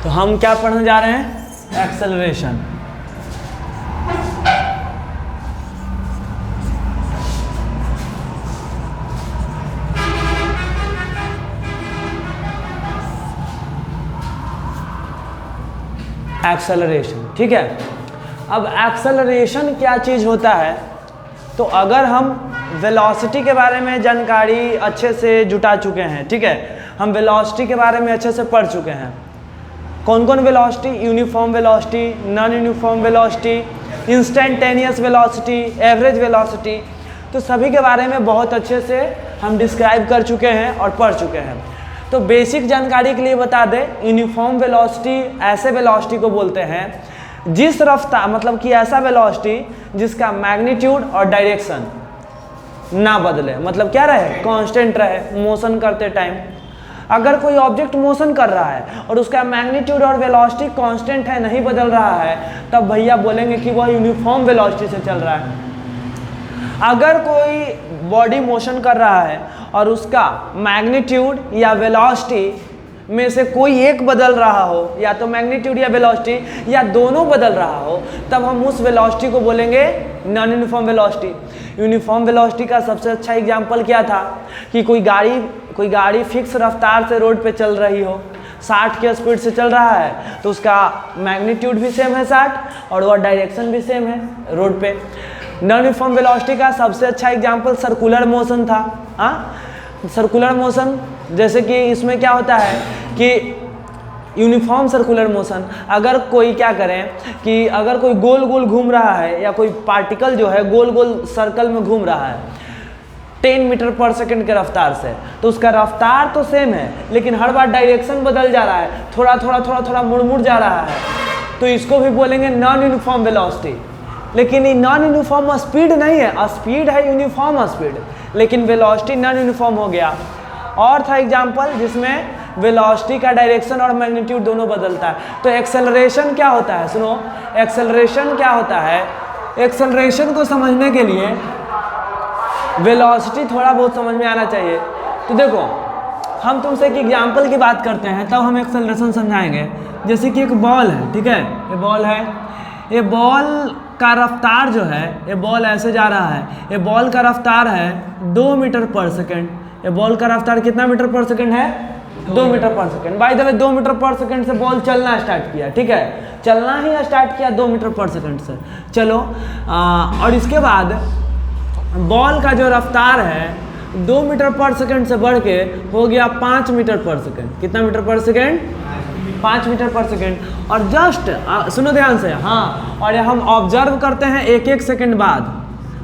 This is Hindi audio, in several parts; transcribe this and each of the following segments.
तो हम क्या पढ़ने जा रहे हैं? एक्सेलरेशन। एक्सेलरेशन, ठीक है। अब एक्सेलरेशन क्या चीज़ होता है? तो अगर हम वेलोसिटी के बारे में जानकारी अच्छे से जुटा चुके हैं, ठीक है, हम वेलोसिटी के बारे में अच्छे से पढ़ चुके हैं। कौन कौन velocity? Uniform velocity, non uniform velocity, instantaneous velocity, average velocity, तो सभी के बारे में बहुत अच्छे से हम डिस्क्राइब कर चुके हैं और पढ़ चुके हैं। तो बेसिक जानकारी के लिए बता दें, यूनिफॉर्म वेलोसिटी ऐसे वेलोसिटी को बोलते हैं जिस रफ्तार, मतलब कि ऐसा वेलोसिटी जिसका मैग्नीट्यूड और डायरेक्शन ना बदले, मतलब क्या रहे? कांस्टेंट रहे मोशन करते टाइम। अगर कोई ऑब्जेक्ट मोशन कर रहा है और उसका मैग्नीट्यूड और वेलोसिटी कांस्टेंट है, नहीं बदल रहा है, तब भैया बोलेंगे कि वह यूनिफॉर्म वेलोसिटी से चल रहा है। अगर कोई बॉडी मोशन कर रहा है और उसका मैग्नीट्यूड या वेलोसिटी में से कोई एक बदल रहा हो, या तो मैग्नीट्यूड या वेलोसिटी या दोनों बदल रहा हो, तब हम उस वेलोसिटी को बोलेंगे non uniform velocity. Uniform velocity का सबसे अच्छा एग्जांपल क्या था कि कोई गाड़ी फिक्स रफ्तार से रोड पे चल रही हो, 60 के स्पीड से चल रहा है, तो उसका मैग्नीट्यूड भी सेम है 60 और वह डायरेक्शन भी सेम है रोड पे। नॉन यूनिफॉर्म वेलोसिटी का सबसे अच्छा एग्जांपल सर्कुलर मोशन था। सर्कुलर मोशन, जैसे कि इसमें क्या होता है कि यूनिफॉर्म सर्कुलर मोशन, अगर कोई क्या करें कि अगर कोई गोल गोल घूम रहा है या कोई पार्टिकल जो है गोल गोल सर्कल में घूम रहा है 10 मीटर पर सेकंड के रफ्तार से, तो उसका रफ्तार तो सेम है लेकिन हर बार डायरेक्शन बदल जा रहा है, थोड़ा थोड़ा मुड़ जा रहा है, तो इसको भी बोलेंगे नॉन यूनिफॉर्म वेलोसिटी। लेकिन ये नॉन यूनिफॉर्म स्पीड नहीं है, स्पीड है यूनिफॉर्म स्पीड, लेकिन वेलोसिटी नॉन यूनिफॉर्म हो गया। और था एग्जांपल जिसमें वेलोसिटी का डायरेक्शन और मैग्नीट्यूड दोनों बदलता है। तो एक्सेलरेशन क्या होता है? सुनो, एक्सेलरेशन क्या होता है? एक्सेलरेशन को समझने के लिए वेलोसिटी थोड़ा बहुत समझ में आना चाहिए। तो देखो, हम तुमसे एक एग्जांपल की बात करते हैं तब हम एक्सेलरेशन समझाएंगे। जैसे कि एक बॉल है, ठीक है, ये बॉल है, ये बॉल का रफ्तार जो है, ये बॉल ऐसे जा रहा है, ये बॉल का रफ्तार है 2 मीटर पर सेकेंड। ये बॉल का रफ्तार कितना मीटर पर सेकेंड है? 2 मीटर पर second. By the way 2 metre पर सेकेंड से बॉल चलना स्टार्ट किया, ठीक है, चलना ही स्टार्ट किया 2 मीटर पर सेकेंड से। चलो, और इसके बाद बॉल का जो रफ्तार है 2 मीटर पर सेकेंड से बढ़ के हो गया 5 मीटर पर सेकेंड। कितना मीटर पर सेकेंड? 5 मीटर पर सेकेंड। और जस्ट सुनो ध्यान से, हाँ, और हम ऑब्जर्व करते हैं 1-1 सेकेंड बाद,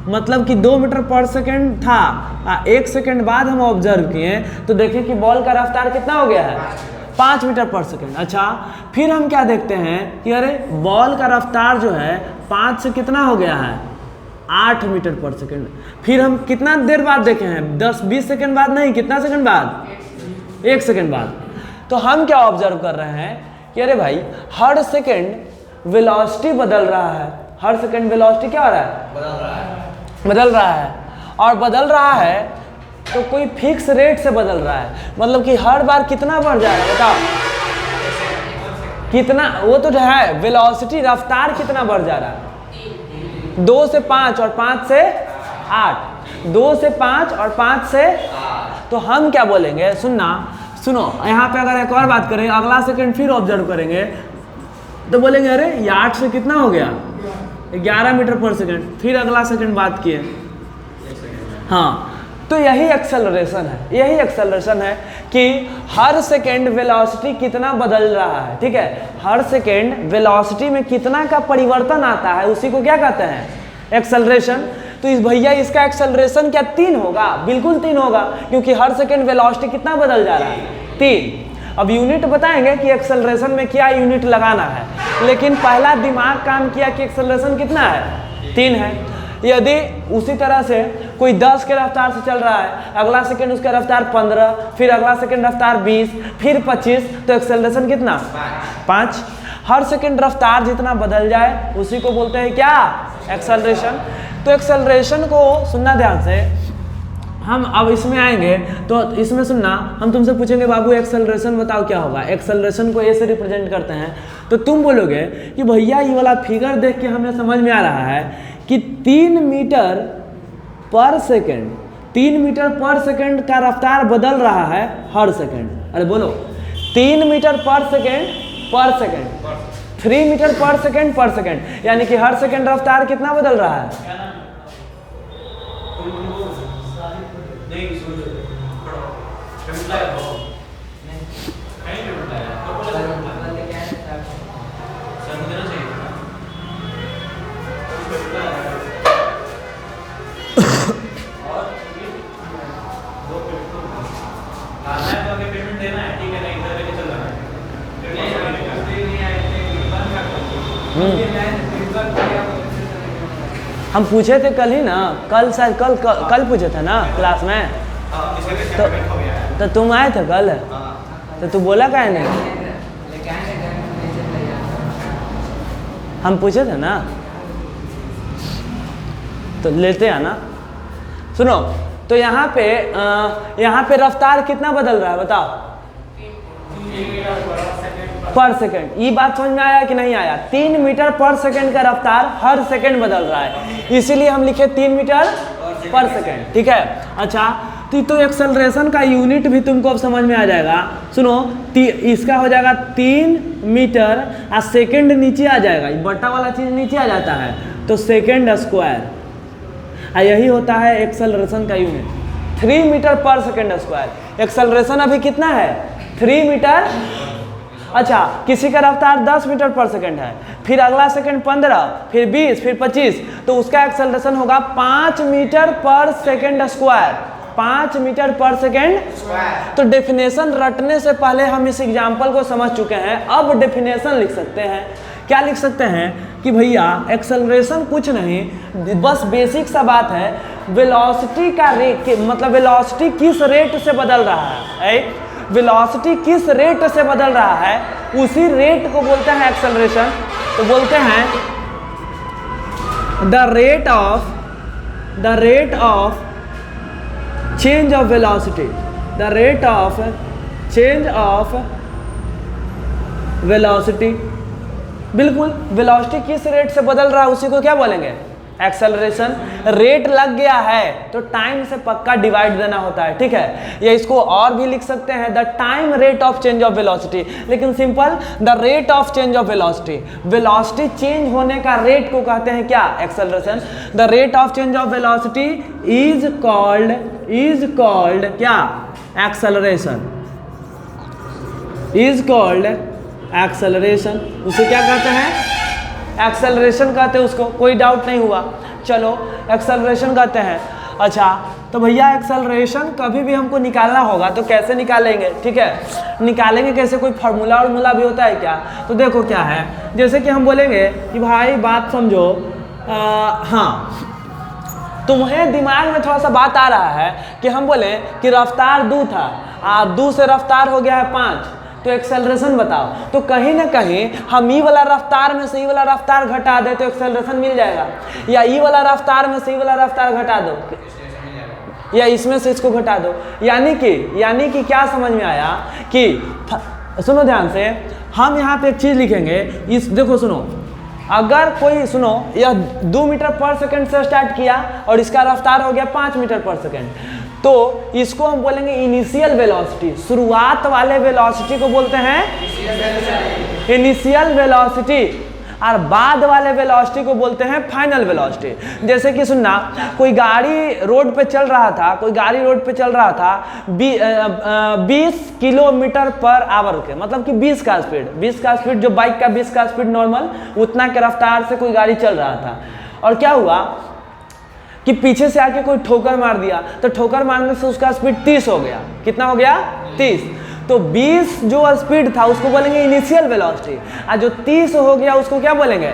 मतलब कि 2 मीटर पर सेकेंड था, 1 सेकेंड बाद हम ऑब्जर्व किए तो देखें कि बॉल का रफ्तार कितना हो गया है? 5 मीटर पर सेकेंड। अच्छा, फिर हम क्या देखते हैं कि अरे बॉल का रफ्तार जो है 5 से कितना हो गया है? 8 मीटर पर सेकेंड। फिर हम कितना देर बाद देखे हैं? 10-20 सेकेंड बाद नहीं, कितना सेकेंड बाद? 1 सेकेंड बाद। तो हम क्या ऑब्जर्व कर रहे हैं कि अरे भाई हर सेकेंड वेलोसिटी बदल रहा है, हर सेकेंड वेलोसिटी क्या हो रहा है? बदल रहा है। और बदल रहा है तो कोई फिक्स रेट से बदल रहा है, मतलब कि हर बार कितना बढ़ जाएगा बताओ? कितना? वो तो जो है वेलोसिटी, रफ्तार कितना बढ़ जा रहा है? 2 से 5 और 5 से 8, 2 से 5 और 5 से, तो हम क्या बोलेंगे? सुनो, यहाँ पे अगर एक और बात करें, अगला सेकंड फिर ऑब्जर्व करेंगे तो बोलेंगे अरे ये 8 से कितना हो गया? 11 मीटर पर सेकंड। फिर अगला सेकंड बात किए, हाँ, तो यही एक्सेलरेशन है। यही एक्सेलरेशन है कि हर सेकेंड वेलोसिटी कितना बदल रहा है, ठीक है, हर सेकेंड वेलोसिटी में कितना का परिवर्तन आता है, उसी को क्या कहते हैं? एक्सेलरेशन। तो इस भैया इसका एक्सेलरेशन क्या 3 होगा? बिल्कुल 3 होगा, क्योंकि हर सेकेंड वेलोसिटी कितना बदल जा रहा है? 3। अब यूनिट बताएंगे कि एक्सेलरेशन में क्या यूनिट लगाना है, लेकिन पहला दिमाग काम किया कि एक्सेलरेशन कितना है? 3 है। यदि उसी तरह से कोई 10 के रफ्तार से चल रहा है, अगला सेकंड उसका रफ्तार 15, फिर अगला सेकंड रफ्तार 20, फिर 25, तो एक्सेलरेशन कितना? 5। हर सेकंड रफ्तार जितना बदल जाए उसी को बोलते हैं क्या? एक्सेलरेशन। तो एक्सेलरेशन को सुनना ध्यान से, हम अब इसमें आएंगे तो इसमें सुनना, हम तुमसे पूछेंगे बाबू एक्सेलरेशन बताओ क्या होगा। एक्सेलरेशन को ए से रिप्रेजेंट करते हैं, तो तुम बोलोगे कि भैया ये वाला फिगर देख के हमें समझ में आ रहा है कि 3 मीटर पर सेकेंड, 3 मीटर पर सेकेंड का रफ्तार बदल रहा है हर सेकेंड। अरे बोलो 3 मीटर पर सेकेंड 3 मीटर पर सेकेंड, यानी कि हर सेकेंड रफ्तार कितना बदल रहा है? हम पूछे थे कल ही ना, कल शायद कल पूछे थे ना क्लास में, तो तुम आए थे कल, तो तू बोला काहे नहीं? हम पूछे थे ना, तो लेते हैं ना। सुनो, तो यहाँ पे रफ्तार कितना बदल रहा है बताओ? पर सेकेंड। ये बात समझ में आया कि नहीं आया? 3 मीटर पर सेकेंड का रफ्तार हर सेकेंड बदल रहा है, इसीलिए हम लिखे 3 मीटर पर सेकेंड। ठीक है, अच्छा तो एक्सेलरेशन का यूनिट भी तुमको अब समझ में आ जाएगा। सुनो, इसका हो जाएगा 3 मीटर और सेकेंड नीचे आ जाएगा, बटा वाला चीज नीचे आ जाता है, तो सेकेंड स्क्वायर, यही होता है एक्सेलरेशन का यूनिट। 3 मीटर पर सेकेंड स्क्वायर। एक्सेलरेशन अभी कितना है? 3 मीटर। अच्छा, किसी का रफ्तार 10 मीटर पर सेकेंड है, फिर अगला सेकेंड 15, फिर 20, फिर 25, तो उसका एक्सेलरेशन होगा 5 मीटर पर सेकेंड स्क्वायर। 5 मीटर पर सेकेंड। तो डेफिनेशन रटने से पहले हम इस एग्जाम्पल को समझ चुके हैं, अब डेफिनेशन लिख सकते हैं। क्या लिख सकते हैं कि भैया एक्सेलरेशन कुछ नहीं, बस बेसिक सा बात है, वेलोसिटी का रेट, मतलब वेलोसिटी किस रेट से बदल रहा है, वेलोसिटी किस रेट से बदल रहा है, उसी रेट को बोलते हैं एक्सेलरेशन। तो बोलते हैं the rate of change of velocity, the rate of change of velocity. बिल्कुल, वेलोसिटी किस रेट से बदल रहा है उसी को क्या बोलेंगे? एक्सेलरेशन। रेट लग गया है तो टाइम से पक्का डिवाइड देना होता है, ठीक है। या इसको और भी लिख सकते हैं the time rate of change of velocity, लेकिन simple the rate of change of velocity. Velocity change होने का रेट को कहते हैं क्या? Acceleration. The rate of change of velocity is called क्या? एक्सेलरेशन। Is called acceleration. उसे क्या कहते हैं? एक्सेलरेशन कहते हैं उसको, कोई डाउट नहीं हुआ। चलो, एक्सेलरेशन कहते हैं। अच्छा, तो भैया एक्सेलरेशन कभी भी हमको निकालना होगा तो कैसे निकालेंगे? ठीक है, निकालेंगे कैसे? कोई फार्मूला भी होता है क्या? तो देखो क्या है, जैसे कि हम बोलेंगे कि भाई बात समझो, हाँ, तुम्हें दिमाग में थोड़ा सा बात आ रहा है कि हम बोले कि रफ्तार 2 था, 2 से रफ्तार हो गया है 5, तो एक्सेलरेशन बताओ। तो कहीं ना कहीं हम ई वाला रफ्तार में से ई वाला रफ्तार घटा दे तो एक्सेलरेशन मिल जाएगा, या ई वाला रफ्तार में से ई वाला रफ्तार घटा दो, या इसमें से इसको घटा दो। यानी कि क्या समझ में आया कि सुनो ध्यान से, हम यहाँ पे एक चीज लिखेंगे, इस देखो सुनो, अगर कोई सुनो, यह 2 मीटर पर सेकेंड से स्टार्ट किया और इसका रफ्तार हो गया 5 मीटर पर सेकेंड, तो इसको हम बोलेंगे इनिशियल वेलोसिटी। शुरुआत वाले वेलोसिटी को बोलते हैं इनिशियल वेलोसिटी, और बाद वाले वेलोसिटी को बोलते हैं फाइनल वेलोसिटी। जैसे कि सुनना, कोई गाड़ी रोड पे चल रहा था 20 किलोमीटर पर आवर के, मतलब कि 20 का स्पीड, जो बाइक का 20 का स्पीड नॉर्मल, उतना के रफ्तार से कोई गाड़ी चल रहा था। और क्या हुआ कि पीछे से आके कोई ठोकर मार दिया, तो ठोकर मारने से उसका स्पीड 30 हो गया। कितना हो गया? 30। तो 20 जो स्पीड था उसको बोलेंगे इनिशियल वेलोसिटी, और जो 30 हो गया उसको क्या बोलेंगे?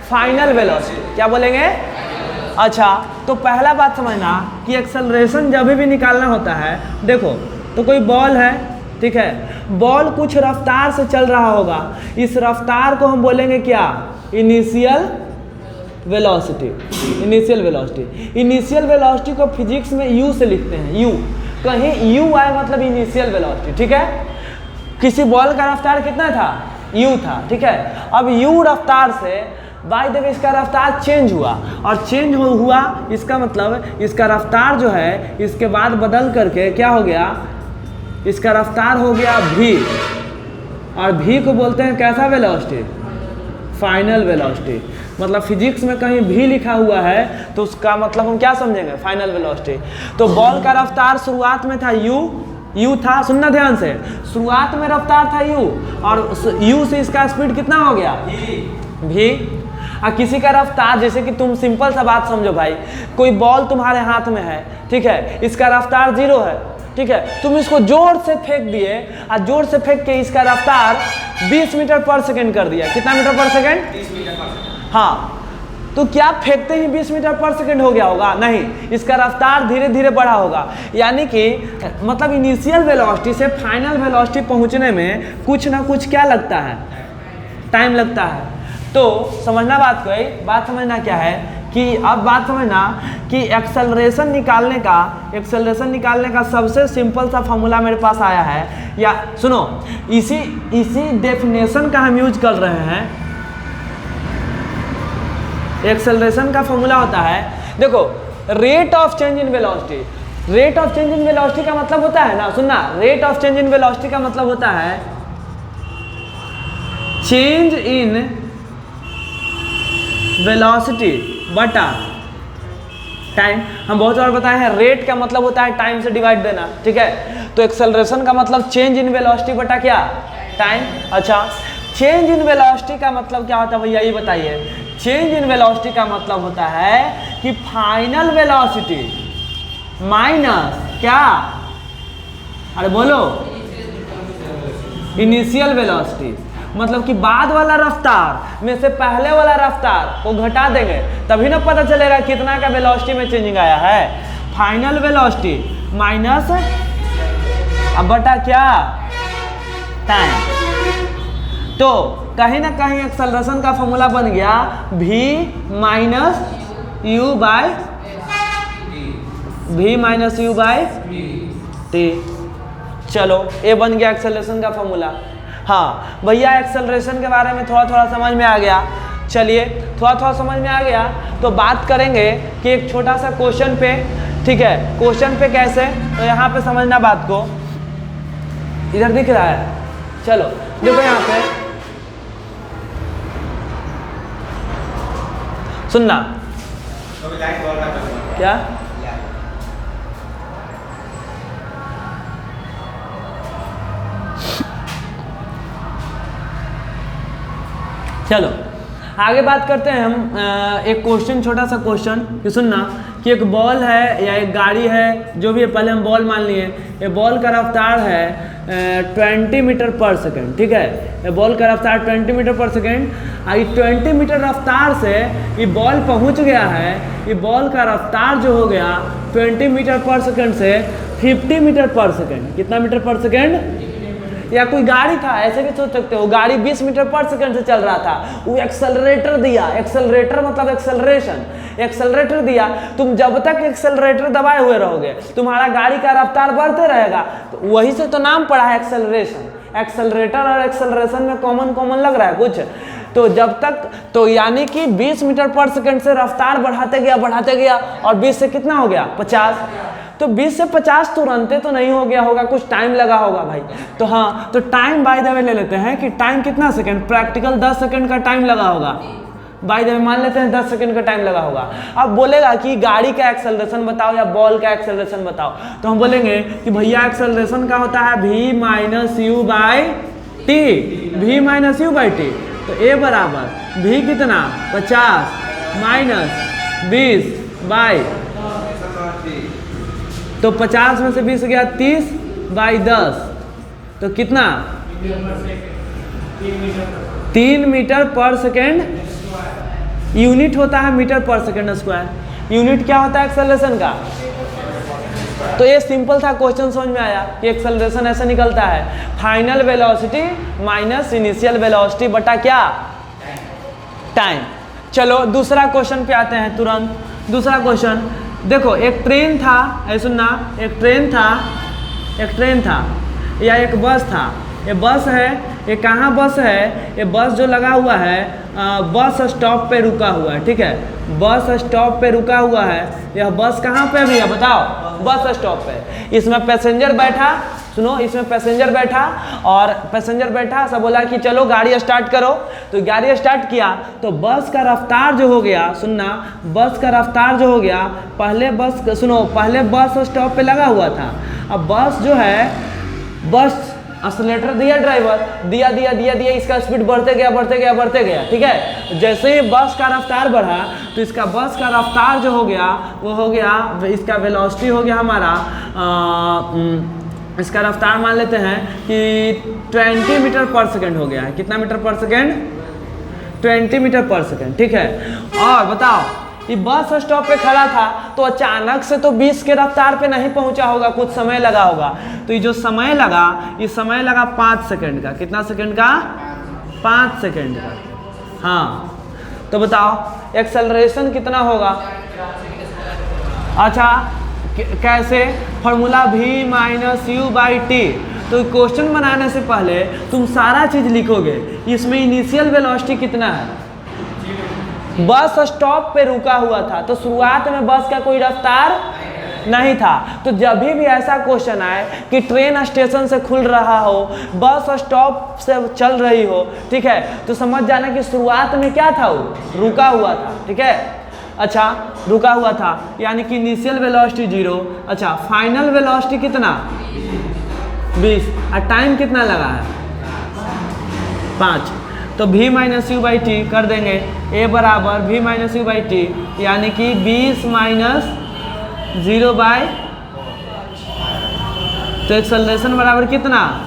Final velocity. क्या बोलेंगे? अच्छा, तो पहला बात समझना कि एक्सेलरेशन जब भी निकालना होता है, देखो तो कोई बॉल है, ठीक है, बॉल कुछ रफ्तार से चल रहा होगा, इस रफ्तार को हम बोलेंगे क्या? Initial velocity, initial velocity. Initial velocity को फिजिक्स में यू से लिखते हैं, यू, कहीं यू आए मतलब इनिशियल वेलोसिटी, ठीक है। किसी बॉल का रफ्तार कितना था, यू था, ठीक है। अब यू रफ्तार से बाय द वे इसका रफ्तार चेंज हुआ, और चेंज हुआ इसका मतलब इसका रफ्तार जो है इसके बाद बदल करके क्या हो गया, इसका रफ्तार हो गया v, और v को बोलते हैं कैसा वेलोसिटी, फाइनल वेलोसिटी। मतलब फिजिक्स में कहीं v लिखा हुआ है तो उसका मतलब हम क्या समझेंगे, फाइनल वेलोसिटी। तो बॉल का रफ्तार शुरुआत में था u था, सुनना ध्यान से, शुरुआत में रफ्तार था u, और u से इसका स्पीड कितना हो गया, v। और किसी का रफ्तार, जैसे कि तुम सिंपल सा बात समझो भाई, कोई बॉल तुम्हारे हाथ में है, ठीक है, इसका रफ्तार 0 है, ठीक है, तुम इसको जोर से फेंक दिए, और जोर से फेंक के इसका रफ्तार 20 मीटर पर सेकेंड कर दिया। कितना मीटर पर सेकेंड, 30 मीटर पर सेकेंड। हाँ, तो क्या फेंकते ही 20 मीटर पर सेकेंड हो गया होगा, नहीं, इसका रफ्तार धीरे धीरे बढ़ा होगा। यानी कि मतलब इनिशियल वेलोसिटी से फाइनल वेलोसिटी पहुंचने में कुछ ना कुछ क्या लगता है, टाइम लगता है। तो समझना बात को, बात समझना क्या है कि अब बात समझना कि एक्सेलरेशन निकालने का सबसे सिंपल सा फॉर्मूला मेरे पास आया है, या सुनो, इसी डेफिनेशन का हम यूज कर रहे हैं। एक्सेलरेशन का फॉर्मूला होता है, देखो, rate of change in velocity. Rate of change in velocity का मतलब होता है ना, सुनना, rate of change in velocity का मतलब होता है चेंज इन वेलोसिटी बटा टाइम। हम बहुत बार बताए हैं, रेट का मतलब होता है टाइम से डिवाइड देना, ठीक है। तो एक्सेलरेशन का मतलब चेंज इन वेलोसिटी बटा क्या, टाइम। अच्छा, चेंज इन वेलोसिटी का मतलब क्या होता है भैया, ये बताइए। चेंज इन वेलोसिटी का मतलब होता है कि फाइनल वेलोसिटी माइनस क्या, अरे बोलो, इनिशियल वेलोसिटी। मतलब कि बाद वाला रफ्तार में से पहले वाला रफ्तार को घटा देंगे, तभी ना पता चलेगा कितना का वेलोसिटी में चेंजिंग आया है। फाइनल वेलोसिटी माइनस अब बटा क्या, टाइम। तो कहीं ना कहीं एक्सेलरेशन का फॉर्मूला बन गया v minus you by T. चलो, ये बन गया एक्सेलरेशन का फॉर्मूला। हाँ भैया, एक्सेलरेशन के बारे में थोड़ा थोड़ा समझ में आ गया। चलिए, थोड़ा थोड़ा समझ में आ गया तो बात करेंगे कि एक छोटा सा क्वेश्चन पे, ठीक है। क्वेश्चन पे कैसे, तो यहाँ पे समझना बात को, इधर दिख रहा है, चलो देखो यहाँ पे सुनना, क्या चलो आगे बात करते हैं हम। एक क्वेश्चन, छोटा सा क्वेश्चन कि सुनना कि एक बॉल है या एक गाड़ी है, जो भी है, पहले हम बॉल मान लिए। ये बॉल का रफ्तार है 20 मीटर पर सेकेंड, ठीक है। ये बॉल का रफ्तार 20 मीटर पर सेकेंड। ये 20 मीटर रफ्तार से ये बॉल पहुंच गया है, ये बॉल का रफ्तार जो हो गया 20 मीटर पर सेकेंड से 50 मीटर पर सेकेंड। कितना मीटर पर सेकेंड, या कोई गाड़ी था, ऐसे भी सोच सकते हो, गाड़ी 20 मीटर पर सेकंड से चल रहा था, वो एक्सेलरेटर दिया, एक्सेलरेटर मतलब एक्सेलरेशन, एक्सेलरेटर दिया। तुम जब तक एक्सेलरेटर दबाए हुए रहोगे तुम्हारा गाड़ी का रफ्तार बढ़ते रहेगा, तो वही से तो नाम पड़ा है एक्सेलरेशन। एक्सेलरेटर और एक्सेलरेशन में कॉमन लग रहा है कुछ, तो जब तक, तो यानी कि 20 मीटर पर सेकंड से रफ्तार बढ़ाते गया और 20 से कितना हो गया 50। तो 20 से 50 तुरंते तो नहीं हो गया होगा, कुछ टाइम लगा होगा भाई। तो हाँ, तो टाइम बाय द वे ले लेते हैं कि टाइम कितना सेकंड, प्रैक्टिकल 10 सेकंड का टाइम लगा होगा। बाय द वे मान लेते हैं 10 सेकंड का टाइम लगा होगा। अब बोलेगा कि गाड़ी का एक्सेलरेशन बताओ या बॉल का एक्सेलरेशन बताओ, तो हम बोलेंगे कि भैया एक्सेलरेशन का होता है v minus you by T, v minus you by T. तो ए बराबर v कितना 50 माइनस 20 बाई, तो 50 में से 20 गया 30 बाई 10, तो कितना 3 मीटर पर सेकेंड। यूनिट होता है मीटर पर सेकेंड स्क्वायर। यूनिट क्या होता है एक्सेलरेशन का। तो ये सिंपल था क्वेश्चन, समझ में आया कि एक्सेलरेशन ऐसे निकलता है final velocity minus initial velocity बटा क्या, टाइम। चलो दूसरा क्वेश्चन पे आते हैं तुरंत। दूसरा क्वेश्चन देखो, एक ट्रेन था, ऐसे सुनना, एक ट्रेन था या एक बस था। ये बस है, ये कहाँ बस है? ये बस जो लगा हुआ है बस स्टॉप पे रुका हुआ है, ठीक है। बस स्टॉप पे रुका हुआ है। यह बस कहाँ पे भी है बताओ? बस स्टॉप पे। इसमें पैसेंजर बैठा, सुनो, इसमें पैसेंजर बैठा और पैसेंजर बैठा, सब बोला कि चलो गाड़ी स्टार्ट करो। तो गाड़ी स्टार्ट किया तो बस का रफ्तार जो हो गया, सुनना, बस का रफ्तार जो हो गया, पहले बस, सुनो, पहले बस स्टॉप पे लगा हुआ था। अब बस जो है, बस एक्सीलरेटर दिया ड्राइवर, दिया, इसका स्पीड बढ़ते गया, ठीक है। जैसे ही बस का रफ्तार बढ़ा तो इसका बस का रफ्तार जो हो गया वो हो गया, इसका वेलोसिटी हो गया हमारा, इसका रफ्तार मान लेते हैं कि 20 मीटर पर सेकेंड हो गया है। कितना मीटर पर सेकेंड? 20 मीटर पर सेकेंड, ठीक है। और बताओ, ये बस स्टॉप पे खड़ा था तो अचानक से तो 20 के रफ्तार पे नहीं पहुंचा होगा, कुछ समय लगा होगा। तो ये जो समय लगा, ये समय लगा 5 सेकंड का। कितना सेकंड का? 5 सेकंड का। हाँ, तो बताओ एक्सेलरेशन कितना होगा? अच्छा, कैसे? Formula v minus you by T. तो क्वेश्चन बनाने से पहले तुम सारा चीज लिखोगे। इसमें इनिशियल वेलोसिटी कितना है? बस स्टॉप पे रुका हुआ था तो शुरुआत में बस का कोई रफ्तार नहीं था। तो जब भी ऐसा क्वेश्चन आए कि ट्रेन स्टेशन से खुल रहा हो, बस स्टॉप से चल रही हो, ठीक है, तो समझ जाना कि शुरुआत में क्या था, वो रुका हुआ था, ठीक है। अच्छा, रुका हुआ था यानी कि इनिशियल वेलोसिटी 0। अच्छा, फाइनल वेलोसिटी कितना? 20। और टाइम कितना लगा है? 5। तो v minus you by T कर देंगे। a बराबर v minus you by T यानी कि 20 माइनस 0 बाई, तो एक्सेलरेशन बराबर कितना?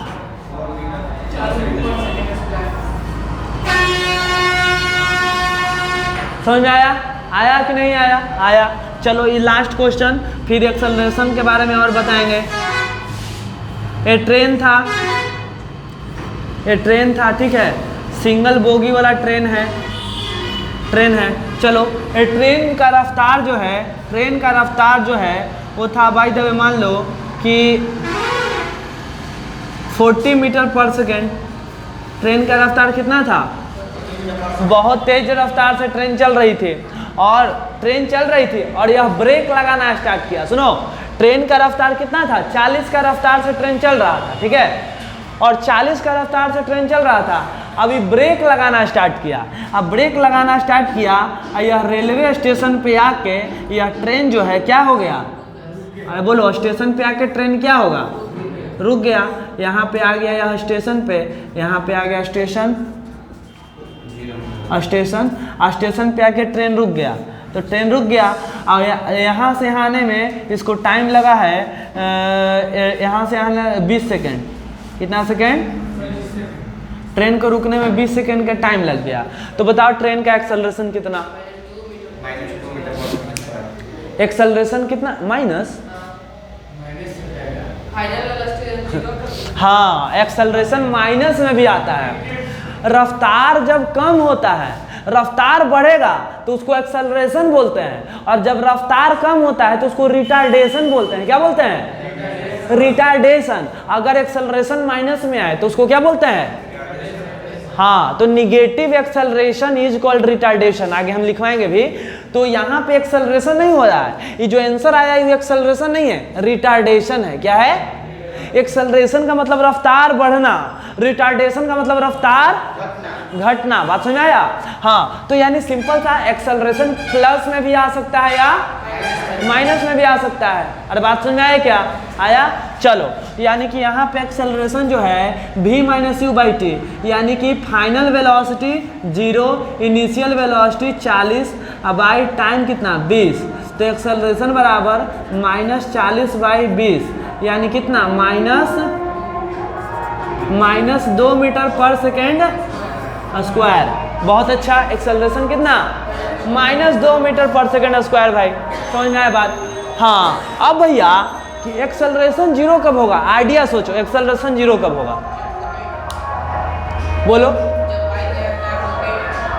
समझ में आया? आया कि नहीं आया? आया। चलो ये लास्ट क्वेश्चन, फिर एक्सेलरेशन के बारे में और बताएंगे। ये ट्रेन था, ठीक है, सिंगल बोगी वाला ट्रेन है। चलो, ये ट्रेन का रफ्तार जो है वो था, बाय द वे मान लो कि 40 मीटर पर सेकेंड। ट्रेन का रफ्तार कितना था? बहुत तेज रफ्तार से ट्रेन चल रही थी और यह ब्रेक लगाना स्टार्ट किया। सुनो, ट्रेन का रफ्तार कितना था? 40 का रफ्तार से ट्रेन चल रहा था, ठीक है, और 40 का रफ्तार से ट्रेन चल रहा था। अभी ब्रेक लगाना स्टार्ट किया। अब ब्रेक लगाना स्टार्ट किया, यह रेलवे स्टेशन पे आके यह ट्रेन जो है क्या हो गया? अरे बोलो, स्टेशन पे आके ट्रेन क्या होगा? रुक गया। यहाँ पे आ गया यह स्टेशन पे, यहाँ पे आ गया स्टेशन पे आके ट्रेन रुक गया। तो ट्रेन रुक गया और यहाँ से यहाँ आने में इसको टाइम लगा है, यहाँ से आने 20 सेकेंड। कितना सेकेंड? ट्रेन को रुकने में 20 सेकेंड का टाइम लग गया। तो बताओ ट्रेन का एक्सेलरेशन कितना? एक्सेलरेशन कितना? माइनस, हाँ, एक्सेलरेशन माइनस में भी आता है। रफ्तार जब कम होता है, रफ्तार बढ़ेगा तो उसको एक्सेलरेशन बोलते हैं, और जब रफ्तार कम होता है तो उसको रिटार्डेशन बोलते हैं। क्या बोलते हैं? रिटार्डेशन। अगर एक्सेलरेशन माइनस में आए तो उसको क्या बोलते हैं? हाँ, तो negative acceleration is called retardation. आगे हम लिखवाएंगे भी। तो यहाँ पे एक्सेलरेशन नहीं हो रहा है, ये जो आंसर आया ये एक्सेलरेशन नहीं है, रिटार्डेशन है। क्या है? एक्सेलरेशन का मतलब रफ्तार बढ़ना, रिटार्डेशन का मतलब रफ्तार घटना। बात समझ आया? हाँ, तो यानी सिंपल सा एक्सेलरेशन प्लस में भी आ सकता है या माइनस में भी आ सकता है। अरे बात समझ में आया? क्या आया? चलो, यानी कि यहाँ पे एक्सेलरेशन जो है v minus you by T, यानी कि final velocity 0, initial velocity 40 by time कितना? 20। तो एक्सेलरेशन बराबर -40 बाई 20 यानी कितना? माइनस 2 मीटर पर सेकेंड स्क्वायर। बहुत अच्छा। एक्सेलरेशन कितना? -2 मीटर पर सेकेंड स्क्वायर। भाई समझ में आया बात? हाँ, अब भैया कि एक्सेलरेशन 0 कब होगा? आइडिया सोचो, एक्सेलरेशन 0 कब होगा? बोलो।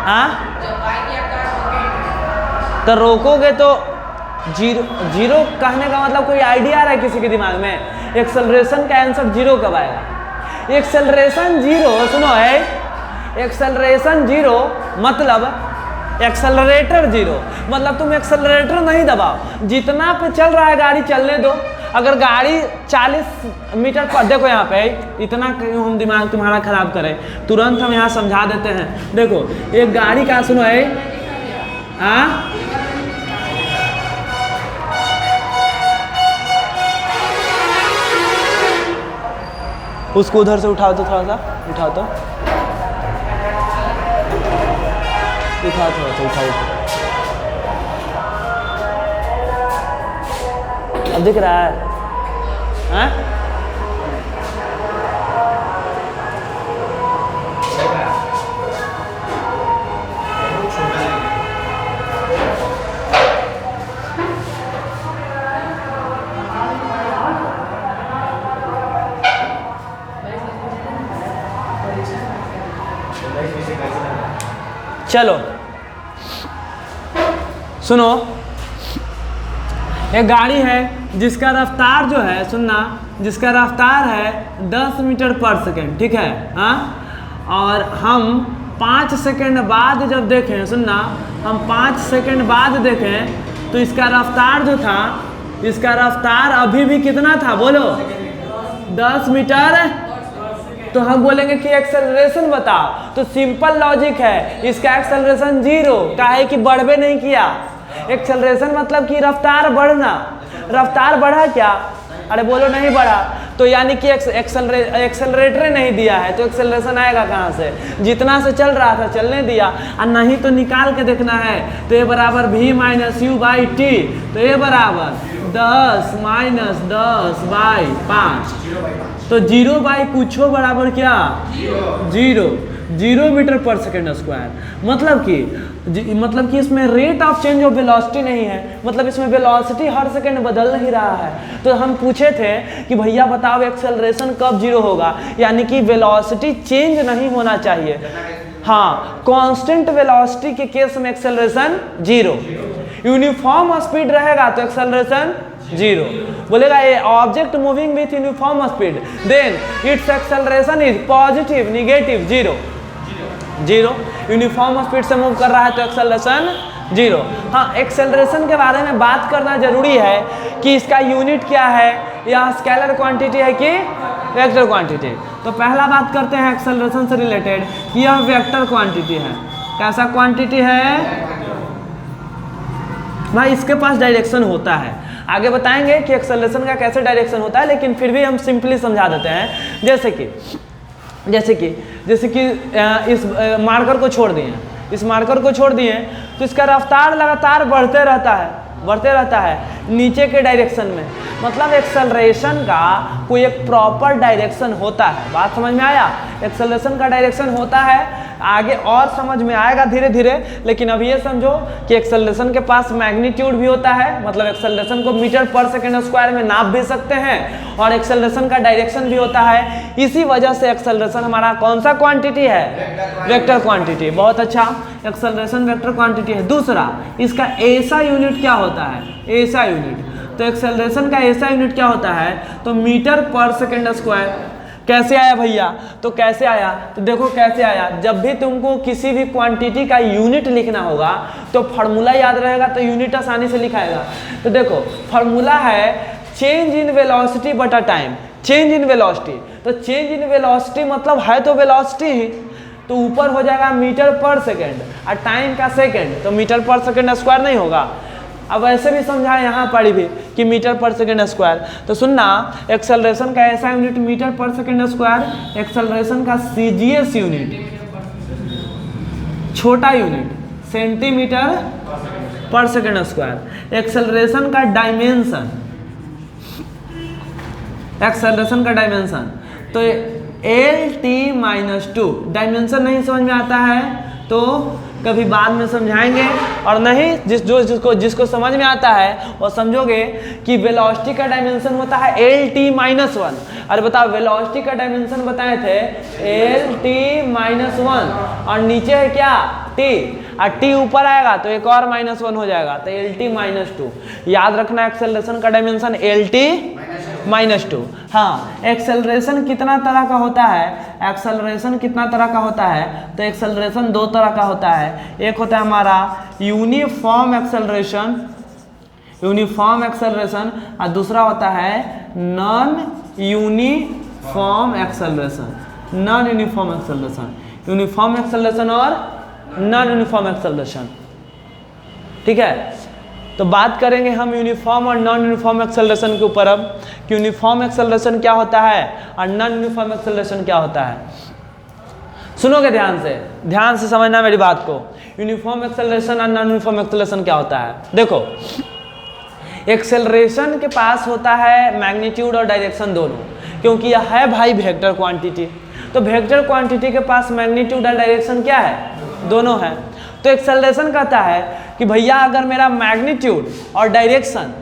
हाँ, तो रोकोगे तो जीरो, जीरो कहने का मतलब कोई आइडिया आ रहा है किसी के दिमाग में? एक्सेलरेशन का आंसर जीरो कब आएगा? एक्सेलरेशन जीरो, सुनो है, एक्सेलरेशन जीरो मतलब एक्सेलरेटर जीरो, मतलब तुम एक्सेलरेटर नहीं दबाओ, जितना पे चल रहा है गाड़ी चलने दो। अगर गाड़ी 40 मीटर पर, देखो यहाँ पे इतना क्यों हम दिमाग तुम्हारा खराब करें, तुरंत हम यहाँ समझा देते हैं। देखो एक गाड़ी का सुनो है, हाँ उसको उधर से उठाओ तो, थोड़ा सा उठाओ तो, उठाओ थोड़ा सा, उठाओ। अब दिख रहा है? हाँ चलो सुनो, एक गाड़ी है जिसका रफ्तार जो है, सुनना, जिसका रफ्तार है 10 मीटर पर सेकेंड, ठीक है, हाँ, और हम 5 सेकेंड बाद जब देखें, सुनना, हम 5 सेकेंड बाद देखें तो इसका रफ्तार जो था, इसका रफ्तार अभी भी कितना था बोलो? 10 मीटर। तो हम बोलेंगे कि एक्सेलरेशन बताओ, तो सिंपल लॉजिक है, इसका एक्सेलरेशन जीरो, काहे कि बढ़वे नहीं किया। एक्सेलरेशन मतलब कि रफ्तार बढ़ना, रफ्तार बढ़ा क्या? अरे बोलो नहीं बढ़ा, तो यानी कि एक्सेलरेटर नहीं दिया है, तो एक्सेलरेशन आएगा कहाँ से? जितना से चल रहा था चलने दिया, और नहीं तो निकाल के देखना है। तो ये बराबर v minus you by T, तो ये बराबर 10 माइनस 10 बाई 5, तो 0 बाई कुछ हो बराबर क्या? 0 मीटर पर सेकेंड स्क्वायर। मतलब कि इसमें rate of change of velocity नहीं है, मतलब इसमें वेलोसिटी हर सेकंड बदल नहीं रहा है। तो हम पूछे थे कि भैया बताओ एक्सेलरेशन कब जीरो होगा, यानी कि वेलोसिटी चेंज नहीं होना चाहिए। हाँ, कांस्टेंट वेलोसिटी के केस में एक्सेलरेशन जीरो, यूनिफॉर्म स्पीड रहेगा तो एक्सेलरेशन जीरो। बोलेगा a object moving with uniform speed, then its acceleration is positive, negative, zero. Uniform speed से मूव कर रहा है तो एक्सेलरेशन जीरो। हाँ, एक्सेलरेशन के बारे में बात करना जरूरी है कि इसका यूनिट क्या है, या स्केलर क्वांटिटी है कि वेक्टर क्वांटिटी। तो पहला बात करते हैं एक्सेलरेशन से रिलेटेड कि यह वेक्टर क्वांटिटी है। कैसा क्वांटिटी है भाई? इसके पास डायरेक्शन होता है, आगे बताएंगे कि एक्सेलरेशन का कैसे डायरेक्शन होता है, लेकिन फिर भी हम सिंपली समझा देते हैं। जैसे कि इस मार्कर को छोड़ दिए, इस मार्कर को छोड़ दिए तो इसका रफ्तार लगातार बढ़ते रहता है नीचे के डायरेक्शन में। मतलब एक्सेलरेशन का कोई एक प्रॉपर डायरेक्शन होता है। बात समझ में आया? एक्सेलरेशन का डायरेक्शन होता है, आगे और समझ में आएगा धीरे धीरे, लेकिन अब ये समझो कि एक्सेलरेशन के पास मैग्नीट्यूड भी होता है, मतलब एक्सेलरेशन को मीटर पर सेकेंड स्क्वायर में नाप भी सकते हैं, और एक्सेलरेशन का डायरेक्शन भी होता है। इसी वजह से एक्सेलरेशन हमारा कौन सा क्वांटिटी है? Vector quantity. बहुत अच्छा, एक्सेलरेशन वेक्टर क्वांटिटी है। दूसरा, इसका ऐसा यूनिट क्या होता है? ऐसा यूनिट, तो एक्सेलरेशन का ऐसा यूनिट क्या होता है? तो मीटर पर सेकेंड स्क्वायर। कैसे आया भैया? तो कैसे आया, तो देखो कैसे आया। जब भी तुमको किसी भी क्वांटिटी का यूनिट लिखना होगा तो फार्मूला याद रहेगा, तो यूनिट आसानी से लिखाएगा। तो देखो फार्मूला है चेंज इन वेलोसिटी बटा टाइम। चेंज इन वेलोसिटी, तो चेंज इन वेलोसिटी मतलब है तो वेलोसिटी ही, तो ऊपर हो जाएगा मीटर पर सेकेंड और टाइम का सेकेंड, तो मीटर पर सेकेंड स्क्वायर नहीं होगा। अब ऐसे भी समझा यहाँ पर भी कि मीटर पर सेकेंड स्क्वायर। तो सुनना, एक्सेलरेशन का ऐसा यूनिट मीटर पर सेकेंड स्क्वायर, एक्सेलरेशन का सीजीएस यूनिट छोटा यूनिट सेंटीमीटर पर सेकेंड स्क्वायर। एक्सेलरेशन का डायमेंशन, एक्सेलरेशन का डायमेंशन तो LT-2। डायमेंशन नहीं समझ में आता है तो कभी बाद में समझाएंगे, और नहीं जिसको समझ में आता है वो समझोगे कि वेलोसिटी का डायमेंशन होता है LT-1। अरे बताओ, वेलोसिटी का डायमेंशन बताए थे LT-1 और नीचे है क्या? T, और टी ऊपर आएगा तो एक और -1 हो जाएगा, तो LT-2। याद रखना एक्सेलरेशन का डायमेंशन LT-2। हाँ, एक्सेलरेशन कितना तरह का होता है, एक्सेलरेशन कितना तरह का होता है, तो एक्सेलरेशन 2 तरह का होता है। एक होता है हमारा यूनिफॉर्म एक्सेलरेशन और दूसरा होता है non uniform acceleration. Uniform acceleration और नॉन यूनिफॉर्म एक्सेलरेशन, ठीक है। तो बात करेंगे हम यूनिफॉर्म और नॉन यूनिफॉर्म एक्सेलरेशन के ऊपर अब, कि यूनिफॉर्म एक्सेलरेशन क्या होता है और नॉन यूनिफॉर्म एक्सेलरेशन क्या होता है। सुनोगे ध्यान से समझना मेरी बात को। यूनिफॉर्म एक्सेलरेशन और नॉन यूनिफॉर्म एक्सेलरेशन क्या होता है। देखो, एक्सेलरेशन के पास होता है मैग्नीट्यूड और डायरेक्शन दोनों, क्योंकि यह है भाई वेक्टर क्वांटिटी। तो वेक्टर क्वांटिटी के पास मैग्नीट्यूड और डायरेक्शन क्या है, दोनों है। तो एक्सेलरेशन कहता है कि भैया अगर मेरा मैग्नीट्यूड और डायरेक्शन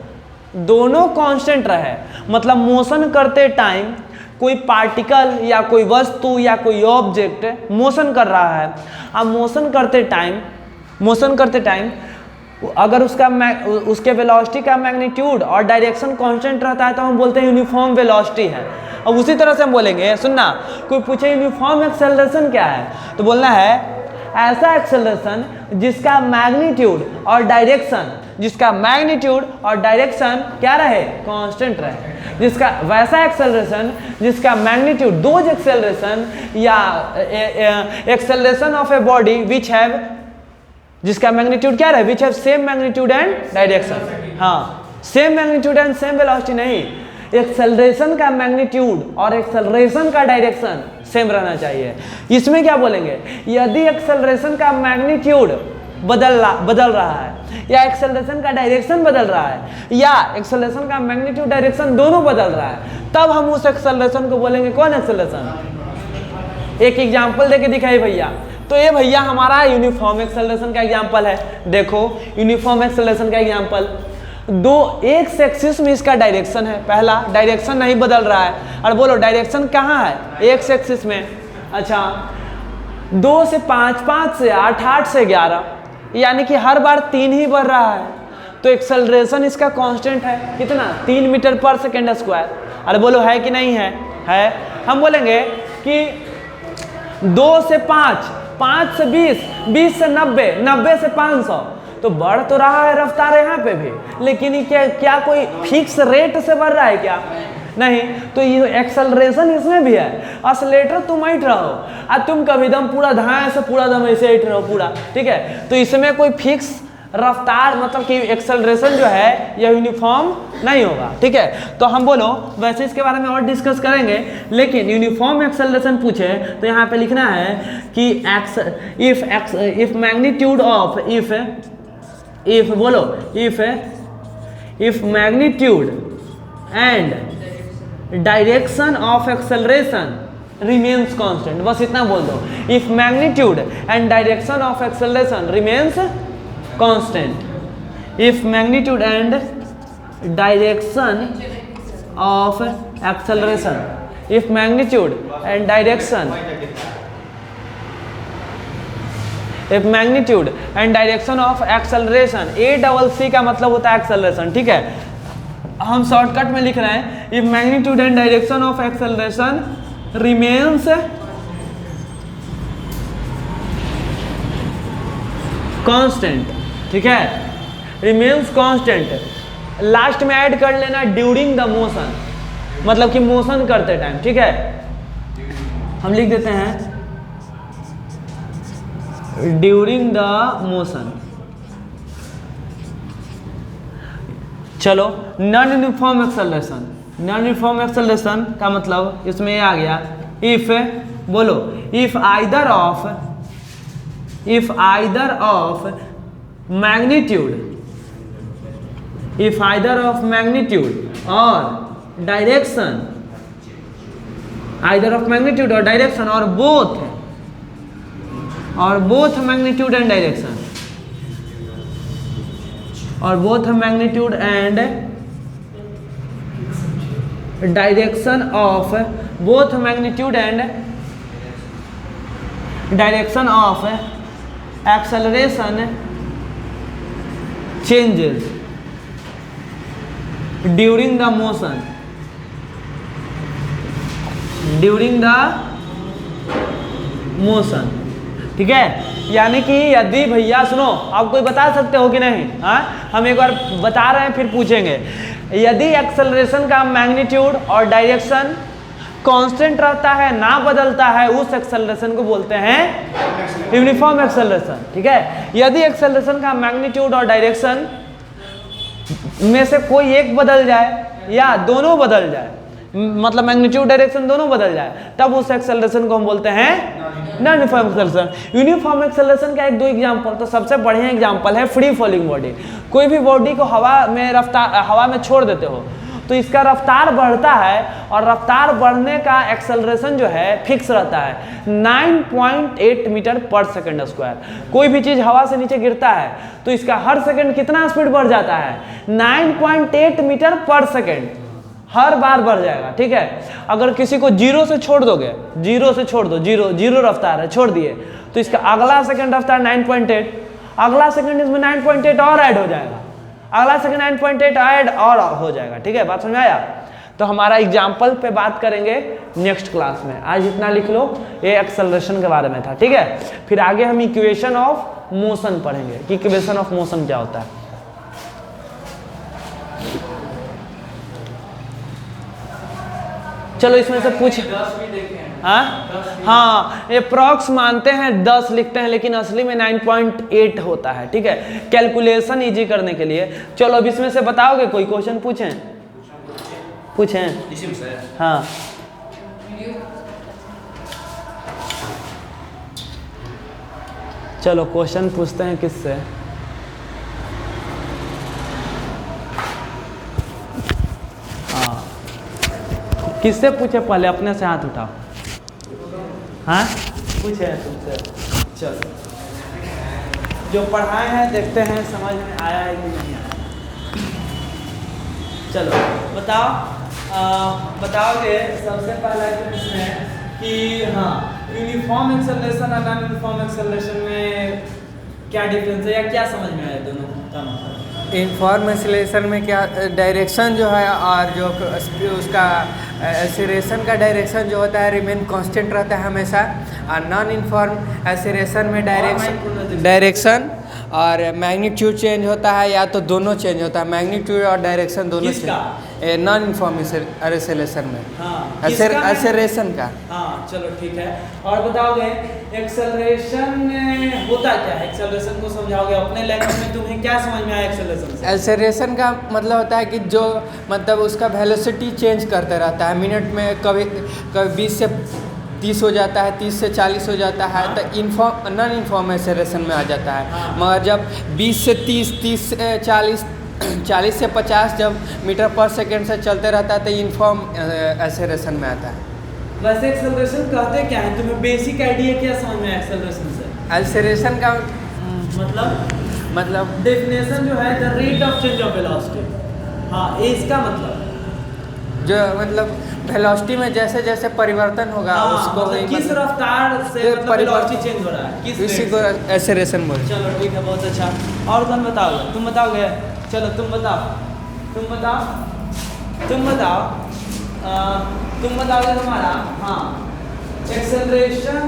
दोनों कांस्टेंट रहे, मतलब मोशन करते टाइम कोई पार्टिकल या कोई वस्तु या कोई ऑब्जेक्ट मोशन कर रहा है, अब मोशन करते टाइम अगर उसके वेलोसिटी का मैग्नीट्यूड और डायरेक्शन कांस्टेंट रहता है तो हम बोलते हैं यूनिफॉर्म वेलोसिटी है। अब उसी तरह से हम बोलेंगे, सुनना, कोई पूछे यूनिफॉर्म एक्सेलरेशन क्या है, तो बोलना है ऐसा एक्सेलरेशन जिसका मैग्नीट्यूड और डायरेक्शन क्या रहे, कांस्टेंट रहे। जिसका वैसा एक्सेलरेशन जिसका मैग्नीट्यूड, दोज एक्सेलरेशन या acceleration of a body which have, जिसका मैग्नीट्यूड क्या रहे, which have same magnitude and direction. हाँ, same magnitude and same velocity नहीं, एक्सेलरेशन का मैग्नीट्यूड और एक्सेलरेशन का डायरेक्शन सेम रहना चाहिए। इसमें क्या बोलेंगे, यदि एक्सेलरेशन का मैग्नीट्यूड बदल रहा है या एक्सेलरेशन का डायरेक्शन बदल रहा है या एक्सेलरेशन का मैग्नीट्यूड डायरेक्शन दोनों बदल रहा है, तब हम उस एक्सेलरेशन को बोलेंगे कौन एक्सेलरेशन। एक एग्जांपल देके दिखाई भैया, तो ये भैया हमारा यूनिफॉर्म एक्सेलरेशन का एग्जांपल है। देखो यूनिफॉर्म एक्सेलरेशन का एग्जांपल, एक्स एक्सिस में इसका डायरेक्शन है, पहला डायरेक्शन नहीं बदल रहा है, और बोलो डायरेक्शन कहाँ है, एक्स एक्सिस में। अच्छा, 2 से 5, 5 से 8, 8 से 11, यानी कि हर बार 3 ही बढ़ रहा है। तो एक्सेलरेशन इसका कांस्टेंट है कितना, 3 मीटर पर सेकेंड स्क्वायर। अरे बोलो है कि नहीं है, है। हम बोलेंगे कि 2 से 5, 5 से 20, 20 से 90, 90 से 500, तो बढ़ तो रहा है रफ्तार यहाँ पे भी, लेकिन क्या कोई फिक्स रेट से बढ़ रहा है क्या, नहीं। तो ये एक्सेलरेशन इसमें भी है। एक्सेलरेटर तुम हिट रहो और तुम कभी दम पूरा धाए से पूरा दम ऐसे हिट रहो पूरा, ठीक है। तो इसमें कोई फिक्स रफ्तार, मतलब कि एक्सेलरेशन जो है यह यूनिफॉर्म नहीं होगा, ठीक है। तो हम बोलो वैसे इसके बारे में और डिस्कस करेंगे, लेकिन यूनिफॉर्म एक्सेलरेशन पूछे तो यहाँ पे लिखना है कि if magnitude of if magnitude and direction of acceleration remains constant, बस इतना बोल दो, if magnitude and direction of acceleration remains constant, if magnitude and direction of acceleration, if magnitude and direction of acceleration, ACC का मतलब होता है एक्सेलरेशन, ठीक है। हम शॉर्टकट में लिख रहे हैं if magnitude and direction of acceleration remains constant, ठीक है, रिमेन्स कांस्टेंट। लास्ट में ऐड कर लेना ड्यूरिंग द मोशन, मतलब कि मोशन करते टाइम, ठीक है। हम लिख देते हैं ड्यूरिंग द मोशन। चलो, नॉन यूनिफॉर्म एक्सेलरेशन का मतलब इसमें ये आ गया, इफ बोलो if either of magnitude or direction, or both magnitude and direction, acceleration changes during the motion, during the motion, ठीक है। यानी कि यदि भैया सुनो, आप कोई बता सकते हो कि नहीं? हाँ, हम एक बार बता रहे हैं फिर पूछेंगे। यदि एक्सेलरेशन का मैग्नीट्यूड और डायरेक्शन कांस्टेंट रहता है, ना बदलता है, उस एक्सेलरेशन को बोलते हैं यूनिफॉर्म एक्सेलरेशन, ठीक है। यदि एक्सेलरेशन का मैग्नीट्यूड और डायरेक्शन में से कोई एक बदल जाए या दोनों बदल जाए, मतलब मैग्नीट्यूड डायरेक्शन दोनों बदल जाए, तब उस एक्सेलरेशन को हम बोलते हैं non uniform acceleration. Uniform acceleration का एक दो एग्जांपल, तो सबसे बढ़िया एग्जांपल है फ्री फॉलिंग बॉडी। कोई भी बॉडी को हवा में छोड़ देते हो तो इसका रफ्तार बढ़ता है, और रफ्तार बढ़ने का एक्सेलरेशन जो है फिक्स रहता है 9.8 मीटर पर सेकंड स्क्वायर। कोई भी चीज़ हवा से नीचे गिरता है तो इसका हर सेकंड कितना स्पीड बढ़ जाता है? 9.8 मीटर पर सेकंड, हर बार बढ़ जाएगा, ठीक है। अगर किसी को जीरो से छोड़ दोगे, जीरो से छोड़ दो, जीरो रफ्तार है, छोड़ दिए, तो इसका अगला सेकंड रफ्तार 9.8, अगला सेकंड इसमें 9.8 और ऐड हो जाएगा, अगला सेकंड 9.8 ऐड और हो जाएगा, ठीक है। बात समझ में आया? तो हमारा एग्जाम्पल पे बात करेंगे नेक्स्ट क्लास में। आज इतना लिख लो, ये एक्सेलरेशन के बारे में था, ठीक है। फिर आगे हम इक्वेशन ऑफ मोशन पढ़ेंगे कि इक्वेशन ऑफ मोशन क्या होता है। चलो इसमें से पूछ, हाँ अप्रॉक्स मानते हैं 10 लिखते हैं, लेकिन असली में 9.8 होता है, ठीक है, कैलकुलेशन इजी करने के लिए। चलो अब इसमें से बताओगे, कोई क्वेश्चन पूछें? हाँ चलो क्वेश्चन पूछते हैं किससे? किससे पूछे? पहले अपने से हाथ उठाओ। हाँ पूछे तुमसे। चलो जो पढ़ाए हैं देखते हैं समझ में आया है कि नहीं आया। चलो बताओगे सबसे पहला प्रश्न है कि हाँ यूनिफॉर्म एक्सेलरेशन और नॉन यूनिफॉर्म एक्सेलरेशन में क्या डिफरेंस है, या क्या समझ में आया दोनों का मतलब? यूनिफॉर्म एक्सेलरेशन में क्या डायरेक्शन जो है, और जो उसका एक्सेलरेशन का डायरेक्शन जो होता है रिमेन कांस्टेंट रहता है हमेशा, और नॉन यूनिफॉर्म एक्सेलरेशन में डायरेक्शन और मैग्नीट्यूड चेंज होता है, या तो दोनों चेंज होता है, मैग्नीट्यूड और डायरेक्शन दोनों चेंज। नॉन यूनिफॉर्म एक्सेलरेशन में, हाँ एक्सेलरेशन का। हाँ चलो ठीक है। और बताओगे एक्सेलरेशन होता क्या है? एक्सेलरेशन को समझाओगे अपने लैंग्वेज में, तुम्हें क्या समझ में आया एक्सेलरेशन से? एक्सेलरेशन का मतलब होता है कि जो मतलब उसका वेलोसिटी चेंज करते रहता है मिनट में, कभी 20 से 30 हो जाता है, 30 से 40 हो जाता है, तो नॉन इन्फॉर्म एक्सेलरेशन में आ जाता है। मगर जब 20 से 30, 30 से 40, 40 से 50 जब मीटर पर सेकंड से चलते रहता है तो इन्फॉर्म एक्सेलरेशन में आता है। वैसे एक्सेलरेशन कहते क्या है? तुम्हें बेसिक आइडिया क्या समझ में एक्सेलरेशन से? एक्सेलरेशन का मतलब डेफिनेशन जो है the rate of change of velocity. हाँ इसका मतलब जो मतलब वेलोसिटी में जैसे जैसे परिवर्तन होगा उसको मतलब किस रफ्तार से मतलब वेलोसिटी चेंज हो रहा है, किस इसी को एक्सेलरेशन बोलते हैं। चलो ठीक है, बहुत अच्छा। और कौन बताओगे? तुम बताओगे? चलो तुम बताओगे हमारा। हाँ एक्सेलरेशन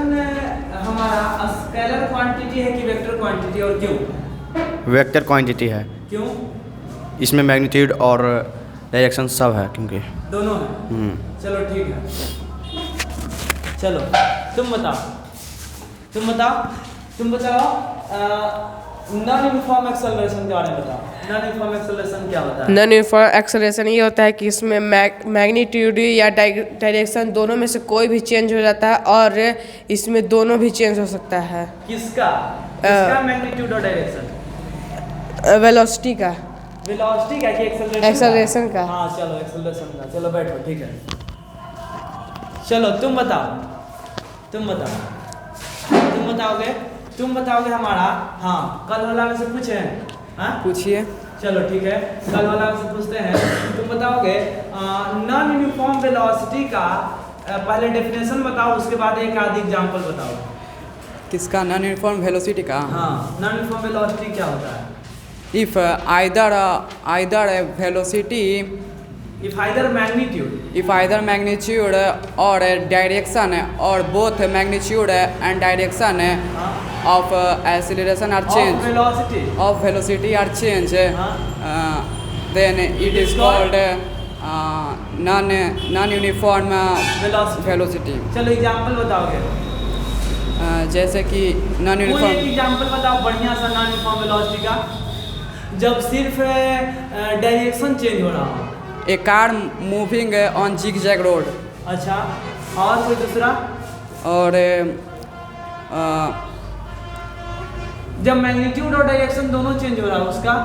हमारा स्केलर क्वांटिटी है कि वेक्टर क्वांटिटी, और क्यों? वेक्टर क्वांटिटी है। क्यों? इसमें मैग्नीट्यूड और डायरेक्शन सब है, क्योंकि दोनों है। चलो ठीक है। चलो तुम बताओ नॉन यूनिफॉर्म एक्सेलरेशन के बारे में बताओ। नॉन यूनिफॉर्म एक्सेलरेशन क्या होता है? नॉन यूनिफॉर्म एक्सेलरेशन ये होता है कि इसमें मैग्नीट्यूड या डायरेक्शन दोनों में से कोई भी चेंज हो जाता है, और इसमें दोनों भी चेंज हो सकता है। किसका मैग्नीट्यूड और डायरेक्शन? वेलोसिटी का कि एक्सेलरेशन का। हाँ चलो एक्सेलरेशन का। चलो बैठो ठीक है। चलो तुम बताओगे हमारा। हाँ कल वाला में से पूछे हैं? हाँ पूछिए। चलो ठीक है, कल वाला में से पूछते हैं। तुम बताओगे नॉन यूनिफॉर्म वेलोसिटी का पहले डेफिनेशन बताओ, उसके बाद एक आध एग्जांपल बताओ। किसका नॉन यूनिफॉर्म वेलोसिटी का हाँ, नॉन यूनिफॉर्म वेलोसिटी क्या होता है? If either velocity if either magnitude if either magnitude or direction or both magnitude and direction of acceleration are of changed velocity, of velocity are changed then it is called non-uniform velocity. velocity चलो एग्जांपल बताओगे? जैसे कि कोई non-uniform एक एग्जांपल बताओ बढ़िया सा नॉन यूनिफॉर्म वेलोसिटी का, जब सिर्फ डायरेक्शन चेंज हो रहा हो। a car moving on zigzag road अच्छा, और कोई दूसरा? और जब मैग्नीट्यूड और डायरेक्शन दोनों चेंज हो रहा है उसका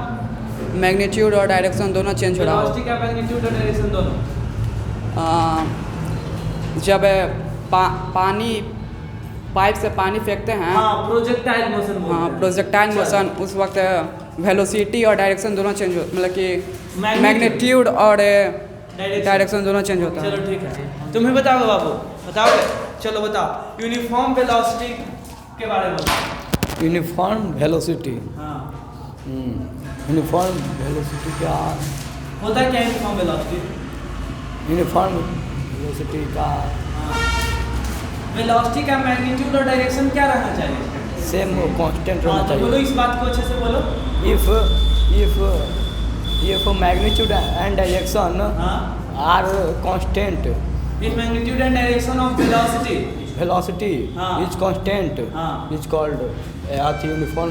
मैग्नीट्यूड और डायरेक्शन दोनों चेंज हो रहा हो वेलोसिटी का, मैग्नीट्यूड और डायरेक्शन दोनों। जब पानी पाइप से पानी फेंकते हैं हाँ, प्रोजेक्टाइल मोशन बोलते हाँ हैं। प्रोजेक्टाइल चलो। मोशन उस वक्त वेलोसिटी और डायरेक्शन दोनों चेंज हो मतलब कि Magnitude। मैग्नीट्यूड और डायरेक्शन दोनों चेंज होता है चलो ठीक है, तुम्हें बताओगे बाबू? बताओगे? चलो बताओ, यूनिफॉर्म वेलोसिटी के बारे में बताओ। यूनिफॉर्म वेलोसिटी हाँ, यूनिफॉर्म वेलोसिटी क्या होता है क्या यूनिफॉर्म वेलोसिटी? यूनिफॉर्म वेलोसिटी का वेलोसिटी का मैग्नीट्यूड और डायरेक्शन क्या रहना चाहिए? सेम कांस्टेंट हाँ, रहना तो बोलो चाहिए इस बात को अच्छे से बोलो। if magnitude and direction हाँ, are constant if magnitude and direction of velocity velocity हाँ। is constant हाँ। is called uniform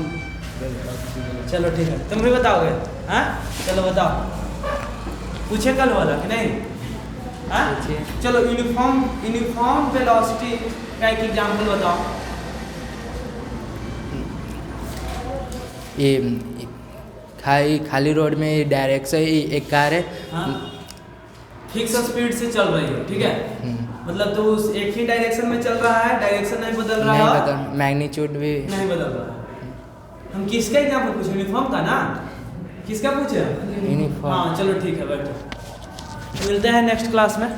चलो ठीक है, तुम भी बताओगे? हाँ, चलो बताओ, पूछे कल वाला कि नहीं? हाँ, चलो यूनिफॉर्म वेलोसिटी का एक एग्जांपल बताओ। ये खाली रोड में डायरेक्शन एक कार है हाँ, फिक्स स्पीड से चल रही है, ठीक है? मतलब तो उस एक ही डायरेक्शन में चल रहा है, डायरेक्शन नहीं बदल रहा नहीं है, बदल मैग्नीट्यूड भी नहीं बदल रहा है। हम किसका एग्जांपल पूछे? यूनिफॉर्म का ना? किसका पूछे? यूनिफॉर्म हाँ, चलो ठीक है, बैठो, मिलते हैं नेक्स्ट क्लास में।